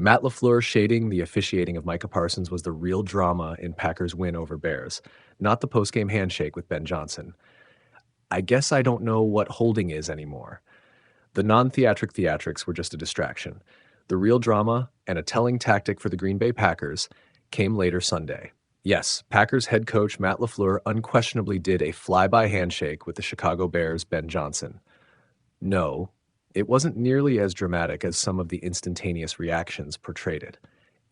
Matt LaFleur shading the officiating of Micah Parsons was the real drama in Packers' win over Bears, not the postgame handshake with Ben Johnson. I guess I don't know what holding is anymore. The non-theatric theatrics were just a distraction. The real drama, and a telling tactic for the Green Bay Packers, came later Sunday. Yes, Packers head coach Matt LaFleur unquestionably did a flyby handshake with the Chicago Bears' Ben Johnson. No, it wasn't nearly as dramatic as some of the instantaneous reactions portrayed it.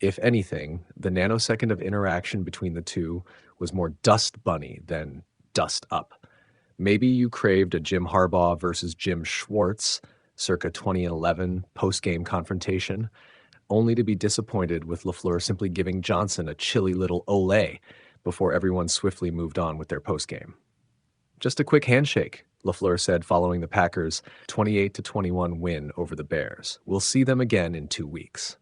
If anything, the nanosecond of interaction between the two was more dust bunny than dust up. Maybe you craved a Jim Harbaugh versus Jim Schwartz circa 2011 post-game confrontation, only to be disappointed with LaFleur simply giving Johnson a chilly little ole before everyone swiftly moved on with their post-game. Just a quick handshake, LaFleur said following the Packers' 28-21 win over the Bears. We'll see them again in 2 weeks.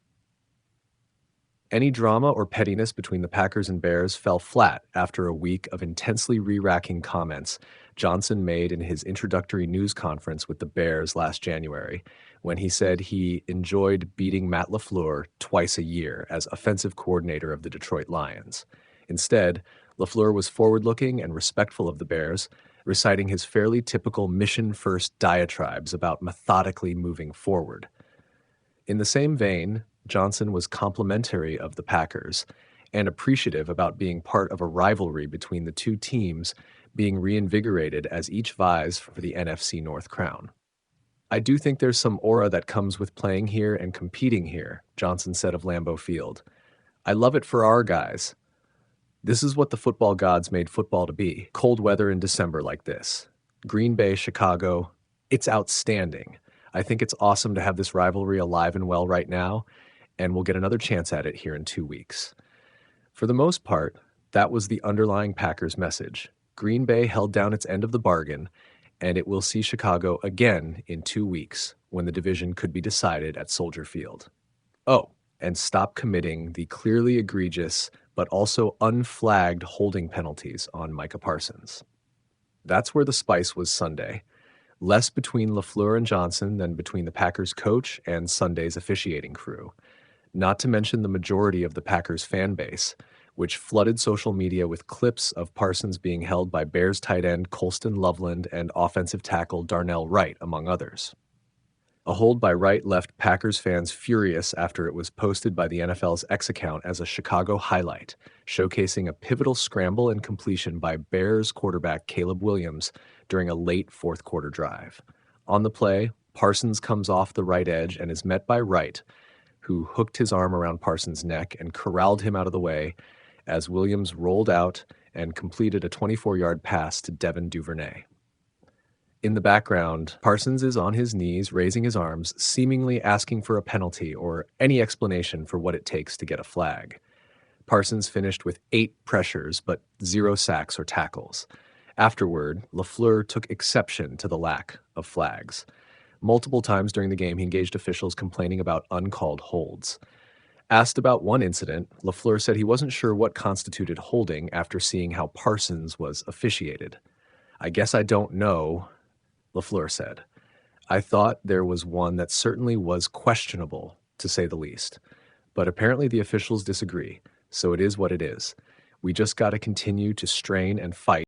Any drama or pettiness between the Packers and Bears fell flat after a week of intensely re-racking comments Johnson made in his introductory news conference with the Bears last January, when he said he enjoyed beating Matt LaFleur twice a year as offensive coordinator of the Detroit Lions. Instead, LaFleur was forward-looking and respectful of the Bears, reciting his fairly typical mission-first diatribes about methodically moving forward. In the same vein, Johnson was complimentary of the Packers and appreciative about being part of a rivalry between the two teams being reinvigorated as each vies for the NFC North crown. I do think there's some aura that comes with playing here and competing here, Johnson said of Lambeau Field. I love it for our guys. This is what the football gods made football to be. Cold weather in December like this. Green Bay, Chicago. It's outstanding. I think it's awesome to have this rivalry alive and well right now, and we'll get another chance at it here in 2 weeks. For the most part, that was the underlying Packers message. Green Bay held down its end of the bargain, and it will see Chicago again in 2 weeks when the division could be decided at Soldier Field. Oh, and stop committing the clearly egregious but also unflagged holding penalties on Micah Parsons. That's where the spice was Sunday. Less between LaFleur and Johnson than between the Packers coach and Sunday's officiating crew. Not to mention the majority of the Packers fan base, which flooded social media with clips of Parsons being held by Bears tight end Colston Loveland and offensive tackle Darnell Wright, among others. A hold by Wright left Packers fans furious after it was posted by the NFL's X account as a Chicago highlight, showcasing a pivotal scramble and completion by Bears quarterback Caleb Williams during a late fourth-quarter drive. On the play, Parsons comes off the right edge and is met by Wright, who hooked his arm around Parsons' neck and corralled him out of the way as Williams rolled out and completed a 24-yard pass to Devin Duvernay. In the background, Parsons is on his knees, raising his arms, seemingly asking for a penalty or any explanation for what it takes to get a flag. Parsons finished with 8 pressures, but 0 sacks or tackles. Afterward, LaFleur took exception to the lack of flags. Multiple times during the game, he engaged officials complaining about uncalled holds. Asked about one incident, LaFleur said he wasn't sure what constituted holding after seeing how Parsons was officiated. I guess I don't know, LaFleur said. I thought there was one that certainly was questionable, to say the least. But apparently the officials disagree, so it is what it is. We just got to continue to strain and fight